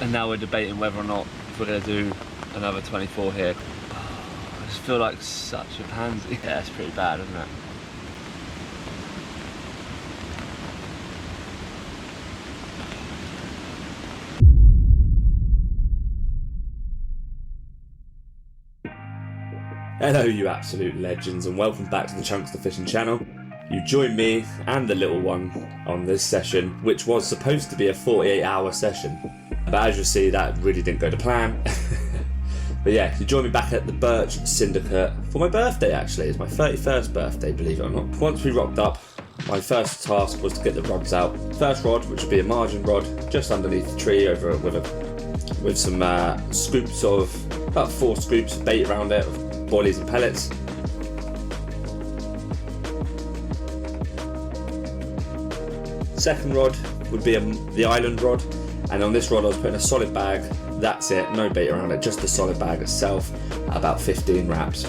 And now we're debating whether or not we're going to do another 24 here. I just feel like such a pansy. Yeah, it's pretty bad, isn't it? Hello you absolute legends and welcome back to the Chunks of Fishing channel. You join me and the little one on this session, which was supposed to be a 48-hour session. But as you'll see, that really didn't go to plan. But yeah, you join me back at the Birch Syndicate for my birthday actually. It's my 31st birthday, believe it or not. Once we rocked up, my first task was to get the rods out. First rod, which would be a margin rod, just underneath the tree over with some scoops of, about 4 scoops of bait around it, boilies and pellets. Second rod would be the island rod, and on this rod I was putting a solid bag. That's it, no bait around it, just the solid bag itself, at about 15 wraps.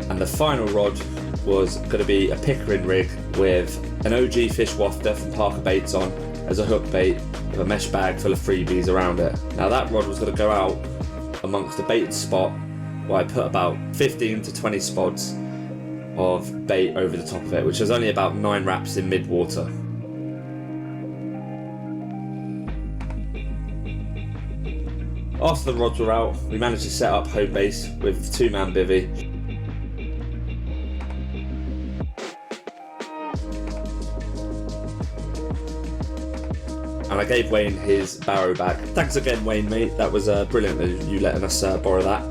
And the final rod was going to be a Pickering rig with an OG fish wafter from Parker Baits on as a hook bait, with a mesh bag full of freebies around it. Now that rod was going to go out amongst the baited spot where I put about 15 to 20 spots of bait over the top of it, which was only about 9 wraps in mid-water. After the rods were out, we managed to set up home base with 2-man bivvy. And I gave Wayne his barrow bag. Thanks again, Wayne, mate. That was brilliant that you letting us borrow that.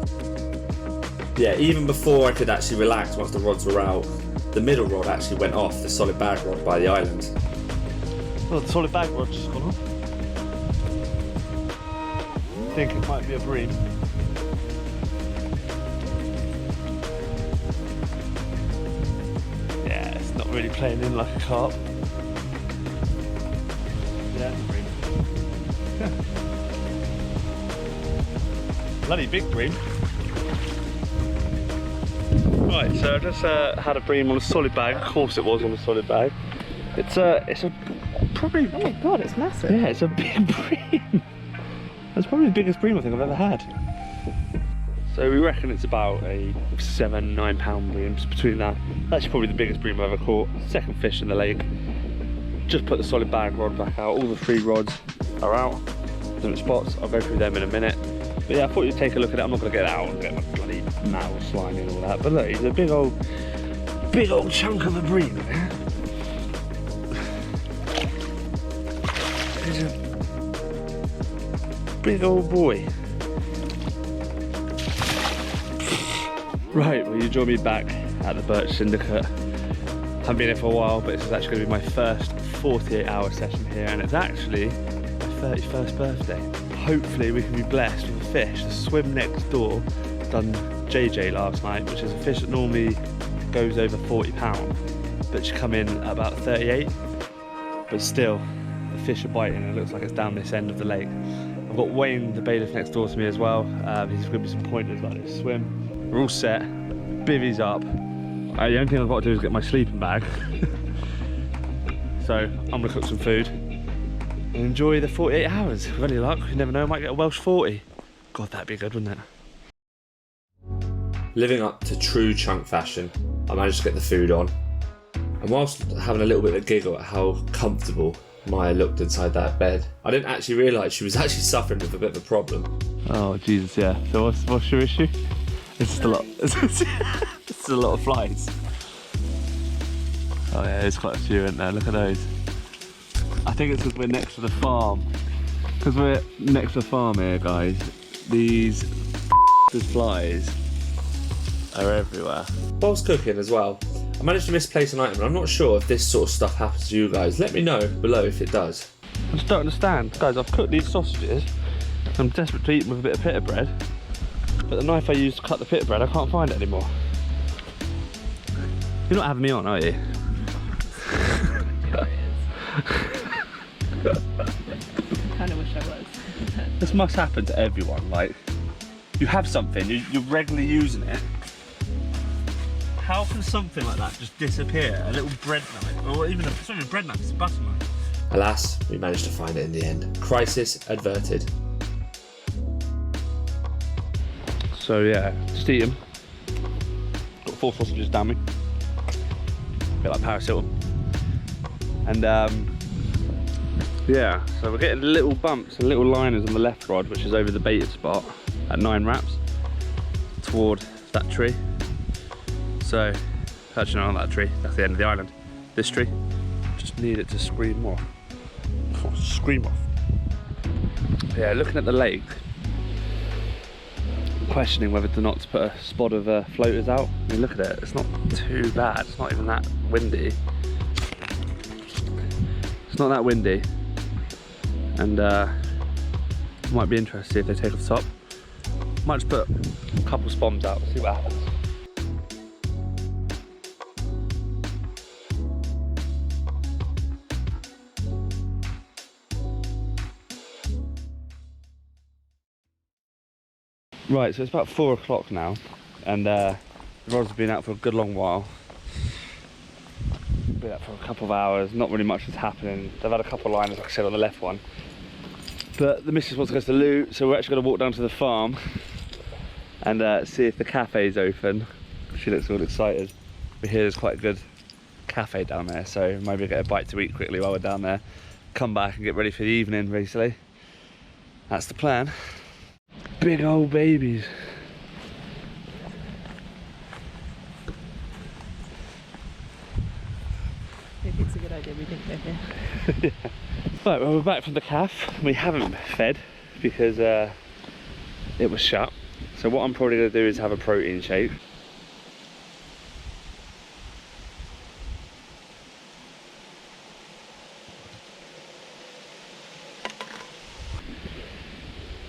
Yeah, even before I could actually relax once the rods were out, the middle rod actually went off, the solid bag rod by the island. Well, the solid bag rod's just gone off. I think it might be a bream. Yeah, it's not really playing in like a carp. Yeah, bream. Bloody big bream. Right, so I just had a bream on a solid bag. Of course it was on a solid bag. It's a probably. Oh my god, it's massive. Yeah, it's a big bream. That's probably the biggest bream I think I've ever had. So we reckon it's about a 7-9 pound bream between that. That's probably the biggest bream I've ever caught. Second fish in the lake. Just put the solid bag rod back out. All the 3 rods are out. Different spots. I'll go through them in a minute. But yeah, I thought you'd take a look at it. I'm not going to get it out and get my bloody mouth slimy and all that. But look, he's a big old chunk of a bream. He's a big old boy. Right, well you join me back at the Birch Syndicate. Haven't been here for a while, but this is actually going to be my first 48-hour session here, and it's actually my 31st birthday. Hopefully we can be blessed with a fish. The swim next door done JJ last night, which is a fish that normally goes over 40 pounds, but she come in at about 38. But still, the fish are biting and it looks like it's down this end of the lake. I've got Wayne, the bailiff, next door to me as well. He's giving me some pointers like this swim. We're all set, bivvy's up. The only thing I've got to do is get my sleeping bag. So I'm gonna cook some food and enjoy the 48 hours. With any luck, you never know, I might get a Welsh 40. God, that'd be good, wouldn't it? Living up to true chunk fashion, I managed to get the food on. And whilst having a little bit of a giggle at how comfortable Maya looked inside that bed, I didn't actually realise she was actually suffering with a bit of a problem. Oh Jesus, yeah. So what's your issue? It's just a lot. It's a lot of flies. Oh yeah, there's quite a few in there. Look at those. I think it's because we're next to the farm. Because we're next to the farm here, guys. These flies are everywhere. Whilst cooking as well, I managed to misplace an item, and I'm not sure if this sort of stuff happens to you guys. Let me know below if it does. I just don't understand. Guys, I've cooked these sausages. I'm desperate to eat them with a bit of pita bread. But the knife I used to cut the pita bread, I can't find it anymore. You're not having me on, are you? I kind of wish I was. This must happen to everyone. Like, you have something, you're regularly using it, How can something like that just disappear? A little bread knife, or even it's not even a bread knife, it's a butter knife. Alas, we managed to find it in the end. Crisis averted. So yeah, just eat them. Got 4 sausages down me. A bit like Paris Hilton. And yeah, so we're getting little bumps and little liners on the left rod, which is over the baited spot at 9 wraps toward that tree. So, actually not on that tree, that's the end of the island. This tree, just need it to scream more. Oh, scream off. Yeah, looking at the lake, I'm questioning whether or not to put a spot of floaters out. I mean, look at it, it's not too bad, it's not even that windy. It's not that windy, and might be interested if they take off the top. Might just put a couple spoms out, see what happens. Right, so it's about 4 o'clock now, and the rods have been out for a good long while. Been out for a couple of hours, not really much is happening. They've had a couple of liners, like I said, on the left one. But the missus wants to go to the loo, so we're actually going to walk down to the farm and see if the cafe's open. She looks all excited. We hear there's quite a good cafe down there, so maybe get a bite to eat quickly while we're down there. Come back and get ready for the evening, basically. That's the plan. Big old babies. Maybe it's a good idea we didn't go here. Yeah. Right, well, we're back from the cafe. We haven't fed because it was shut. So what I'm probably going to do is have a protein shake.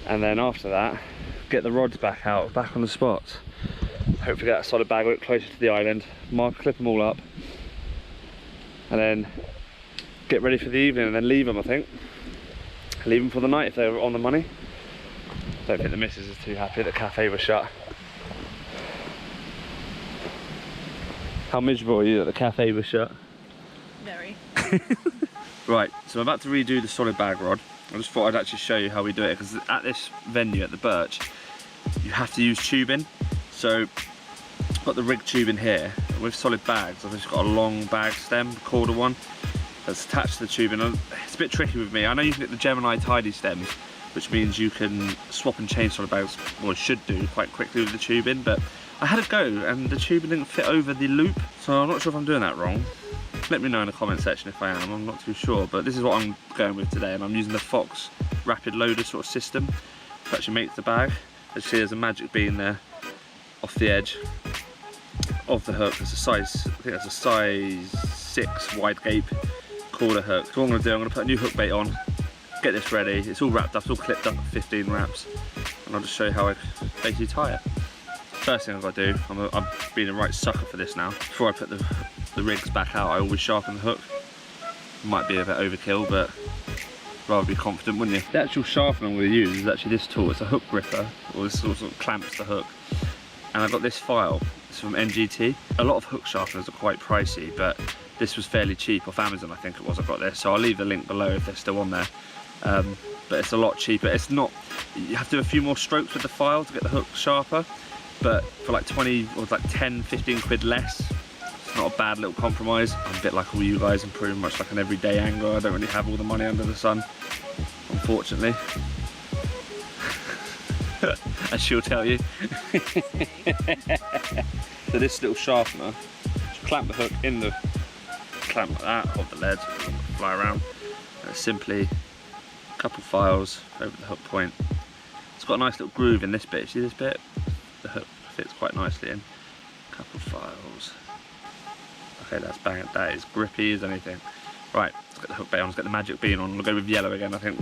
And then after that, get the rods back out, back on the spots. Hopefully get a solid bag a bit closer to the island. Clip them all up. And then get ready for the evening and then leave them, I think. Leave them for the night if they're on the money. Don't think the missus is too happy that the cafe was shut. How miserable are you that the cafe was shut? Very. Right, so I'm about to redo the solid bag rod. I just thought I'd actually show you how we do it, because at this venue at the Birch, you have to use tubing. So I've got the rig tubing here. With solid bags, I've just got a long bag stem, quarter one, that's attached to the tubing. It's a bit tricky with me. I know you can get the Gemini tidy stems, which means you can swap and change solid bags, or should do, quite quickly with the tubing, but I had a go and the tubing didn't fit over the loop, so I'm not sure if I'm doing that wrong. Let me know in the comment section if I am, I'm not too sure, but this is what I'm going with today, and I'm using the Fox rapid loader sort of system to actually make the bag. As you see, there's a magic bean there off the edge of the hook. There's a size, I think that's a size 6 wide gape quarter hook. So what I'm going to do, I'm going to put a new hook bait on, get this ready. It's all wrapped up, it's all clipped up at 15 wraps, and I'll just show you how I basically tie it. First thing I've got to do, I'm being a right sucker for this now. Before I put the rigs back out, I always sharpen the hook. Might be a bit overkill, but rather be confident, wouldn't you? The actual sharpener I'm going to use is actually this tool. It's a hook gripper, or this sort of clamps the hook. And I've got this file. It's from NGT. A lot of hook sharpeners are quite pricey, but this was fairly cheap off Amazon, I think it was. I got this, so I'll leave the link below if they're still on there. But it's a lot cheaper. It's not. You have to do a few more strokes with the file to get the hook sharper. But for like 20 or like 10, 15 quid less, it's not a bad little compromise. I'm a bit like all you guys, I'm pretty much like an everyday angler. I don't really have all the money under the sun, unfortunately. As she'll tell you. So this little sharpener, just clamp the hook in the clamp like that, hold the lead, fly around. And it's simply a couple files over the hook point. It's got a nice little groove in this bit. See this bit? The hook fits quite nicely in. A couple files. Okay, that's bang. That is grippy as anything. Right, let's get the hook bait on. Let's get the magic bean on. We'll go with yellow again, I think.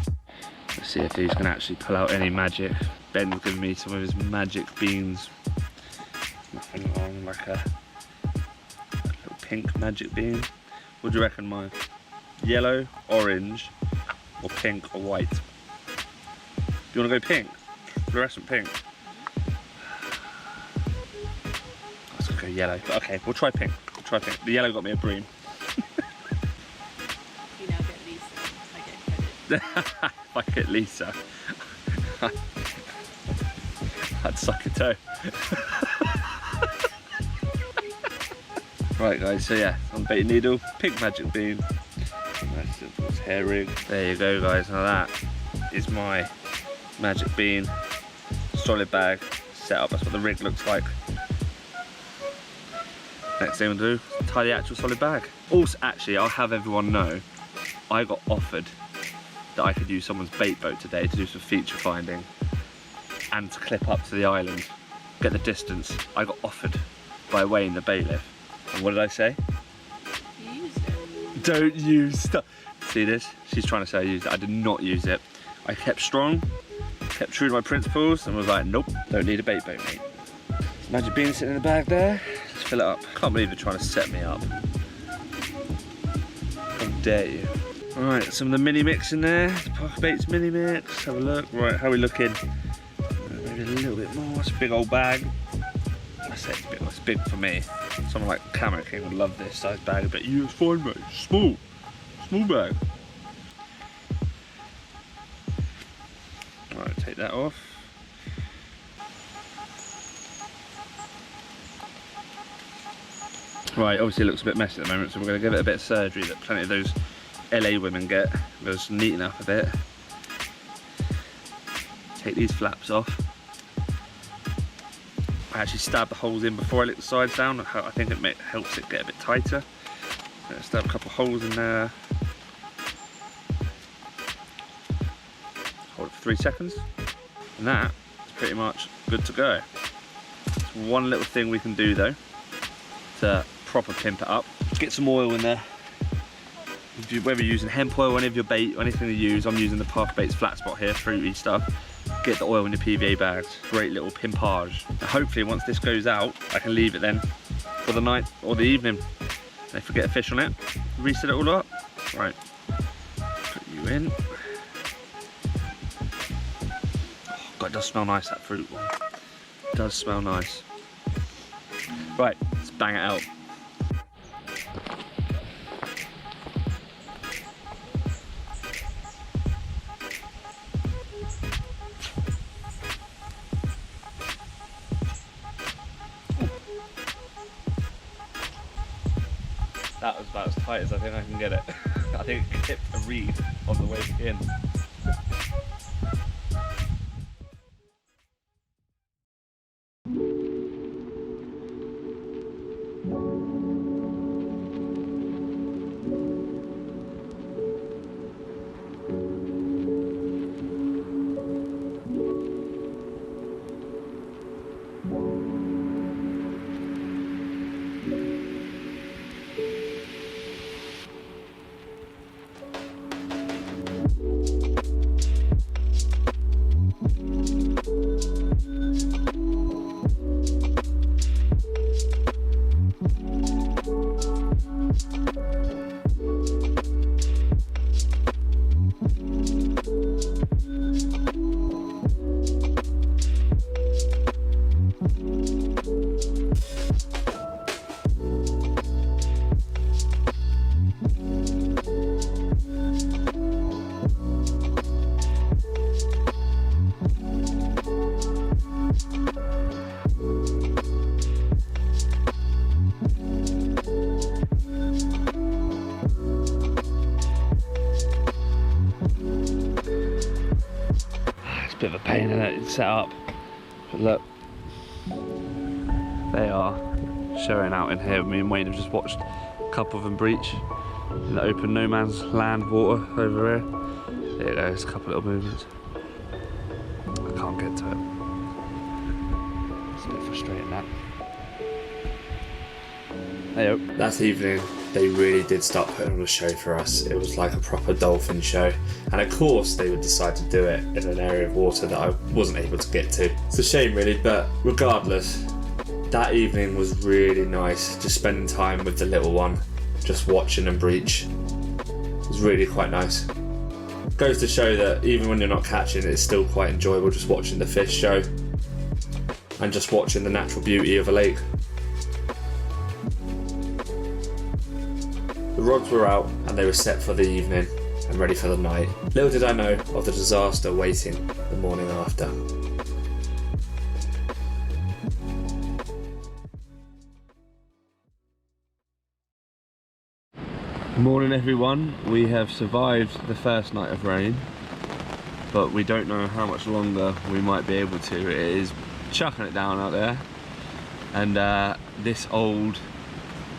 Let's see if these can actually pull out any magic. Ben's giving me some of his magic beans. Nothing wrong, like a little pink magic bean. What do you reckon, mine? Yellow, orange, or pink or white? Do you want to go pink? Fluorescent pink? go yellow. But okay, we'll try pink. The yellow got me a bream. You now get Lisa. I get credit. If I get Lisa, I'd suck a toe. Right guys, so yeah, on bait needle, pink magic bean. That's hair rig. There you go guys, now that is my magic bean solid bag set up. That's what the rig looks like. Next thing we'll do, tie the actual solid bag. Also, actually, I'll have everyone know, I got offered that I could use someone's bait boat today to do some feature finding and to clip up to the island, get the distance. I got offered by Wayne, the bailiff. And what did I say? You used it. Don't use stuff. See this? She's trying to say I used it. I did not use it. I kept strong, kept true to my principles, and was like, nope, don't need a bait boat, mate. Magic bean sitting in the bag there. Let's fill it up. Can't believe they're trying to set me up. How dare you? Alright, some of the mini mix in there. The Parker Baits mini mix. Have a look. Right, how are we looking? Maybe a little bit more. It's a big old bag. I say it's big. It's big for me. Someone like Camera King would love this size bag, but you, it's fine, mate. Small bag. Right, take that off. Right, obviously it looks a bit messy at the moment, so we're going to give it a bit of surgery that plenty of those LA women get. We'll just neaten up a bit. Take these flaps off. I actually stab the holes in before I lick the sides down. I think it helps it get a bit tighter. So stab a couple of holes in there. Hold it for 3 seconds. And that is pretty much good to go. There's one little thing we can do though to proper pimp it up. Get some oil in there. Whether you're using hemp oil, any of your bait, or anything you use, I'm using the Parker Baits flat spot here, fruity stuff. Get the oil in your PVA bags. Great little pimpage. And hopefully once this goes out, I can leave it then for the night or the evening. And if I get a fish on it, reset it all up. Right, put you in. Oh God, it does smell nice, that fruit one. It does smell nice. Right, let's bang it out. That was about as tight as I think I can get it. I think it clipped a reed on the way in. Bit of a pain in it, set up. But look, they are showing out in here. Me and Wayne have just watched a couple of them breach in the open no man's land water over here. There you go, there's a couple little movements. I can't get to it. It's a bit frustrating that. Hey-o. That evening, they really did start putting on a show for us. It was like a proper dolphin show. And of course, they would decide to do it in an area of water that I wasn't able to get to. It's a shame really, but regardless, that evening was really nice. Just spending time with the little one, just watching them breach. It was really quite nice. Goes to show that even when you're not catching, it's still quite enjoyable just watching the fish show and just watching the natural beauty of a lake. The rods were out and they were set for the evening and ready for the night. Little did I know of the disaster waiting the morning after. Morning everyone, we have survived the first night of rain, but we don't know how much longer we might be able to. It is chucking it down out there, and this old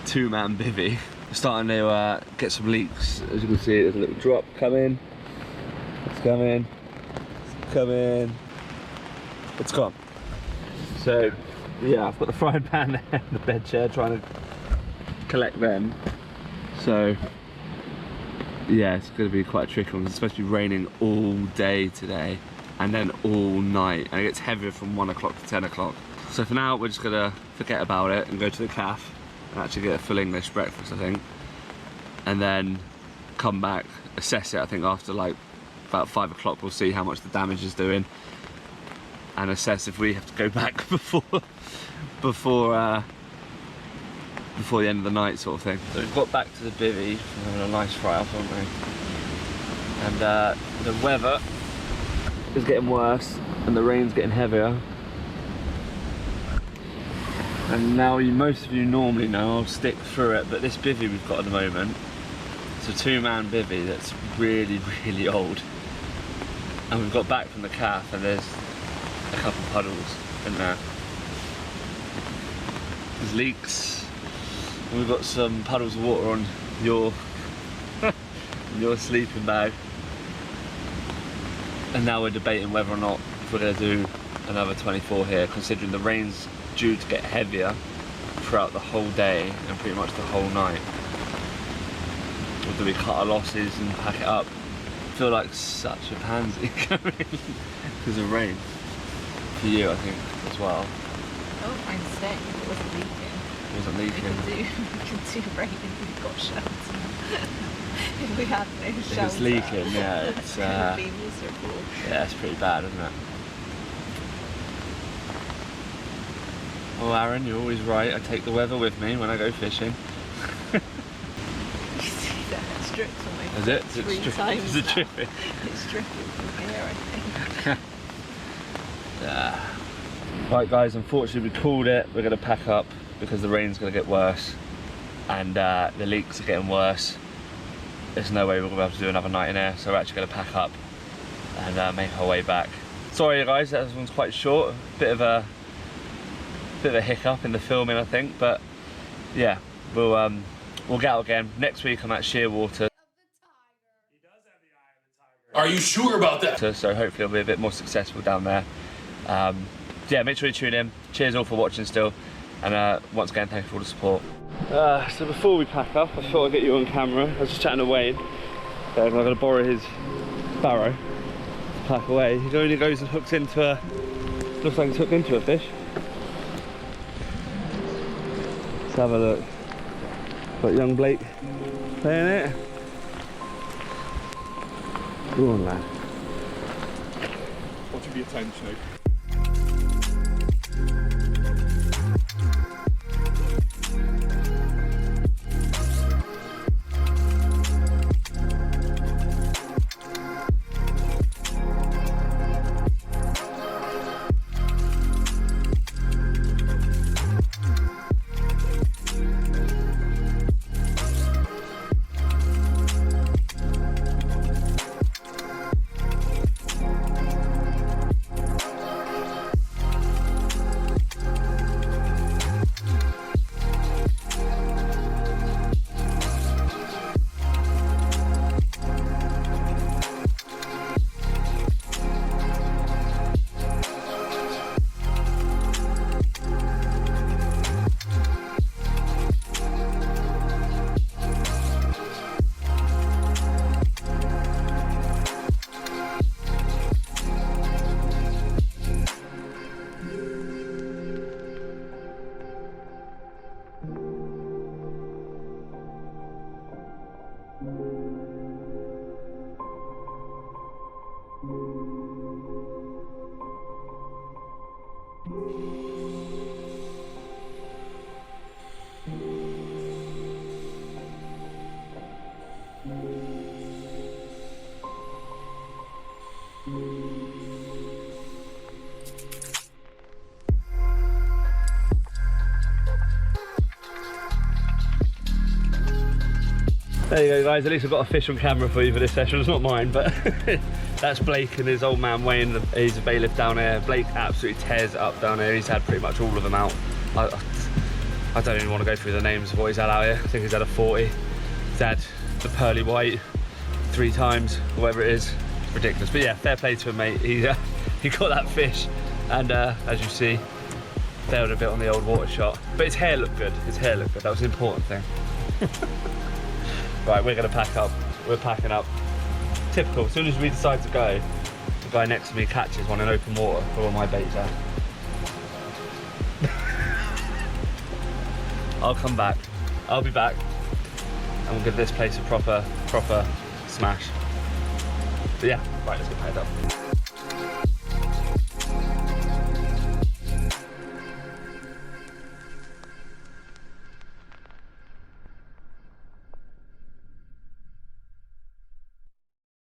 two-man bivvy is starting to get some leaks. As you can see, there's a little drop coming. It's coming. It's coming. It's gone. So yeah, I've got the frying pan there and the bed chair trying to collect them. So yeah, it's going to be quite a tricky one. It's supposed to be raining all day today and then all night, and it gets heavier from 1 o'clock to 10 o'clock. So for now we're just going to forget about it and go to the cafe and actually get a full English breakfast, I think, and then come back, assess it. I think after like about 5 o'clock we'll see how much the damage is doing and assess if we have to go back before the end of the night, sort of thing. So we've got back to the bivvy, we're having a nice fry up, aren't we? And the weather is getting worse and the rain's getting heavier. And now most of you normally know I'll stick through it, but this bivvy we've got at the moment, it's a two-man bivvy that's really, really old. And we've got back from the cafe and there's a couple of puddles in there. There's leaks. And we've got some puddles of water on your sleeping bag. And now we're debating whether or not if we're going to do another 24 here, considering the rain's due to get heavier throughout the whole day and pretty much the whole night. Or do we cut our losses and pack it up? I feel like such a pansy going because of rain. For you, I think, as well. I wouldn't mind staying if it wasn't leaking. It wasn't leaking. We can do rain if we've got shelter. If we had no shelter. If it's leaking, yeah, it's it would be miserable. yeah, it's pretty bad, isn't it? Oh, Aaron, you're always right. I take the weather with me when I go fishing. You see that? It's dripped on me. Is it? 3 times Is it now. dripping? It's dripping from here, I think. Yeah. Right, guys, unfortunately we called it. We're going to pack up because the rain's going to get worse and the leaks are getting worse. There's no way we're going to be able to do another night in there, so we're actually going to pack up and make our way back. Sorry guys, that one's quite short. Bit of a hiccup in the filming, I think, but yeah, we'll get out again. Next week I'm at Shearwater. Are you sure about that? So hopefully I'll be a bit more successful down there. Yeah, make sure you tune in. Cheers all for watching still, and once again thank you for all the support. So before we pack up, I thought I'd get you on camera. I was just chatting to Wayne. I'm going to borrow his barrow to pack away. He only goes and hooks into a, looks like he's hooked into a fish. Let's have a look. Got young Blake playing it. Go on, lad. What should be attention? There you go, guys. At least I've got a fish on camera for you for this session. It's not mine, but that's Blake and his old man Wayne. He's a bailiff down there. Blake absolutely tears it up down there. He's had pretty much all of them out. I don't even want to go through the names of what he's had out here. I think he's had a 40. He's had the pearly white 3 times, whatever it is. It's ridiculous. But yeah, fair play to him, mate. He got that fish, and as you see, failed a bit on the old water shot. But his hair looked good. His hair looked good. That was the important thing. Right, we're going to pack up. We're packing up. Typical. As soon as we decide to go, the guy next to me catches one in open water where all my baits are. I'll come back. I'll be back. And we'll give this place a proper smash. But yeah, right, let's get packed up.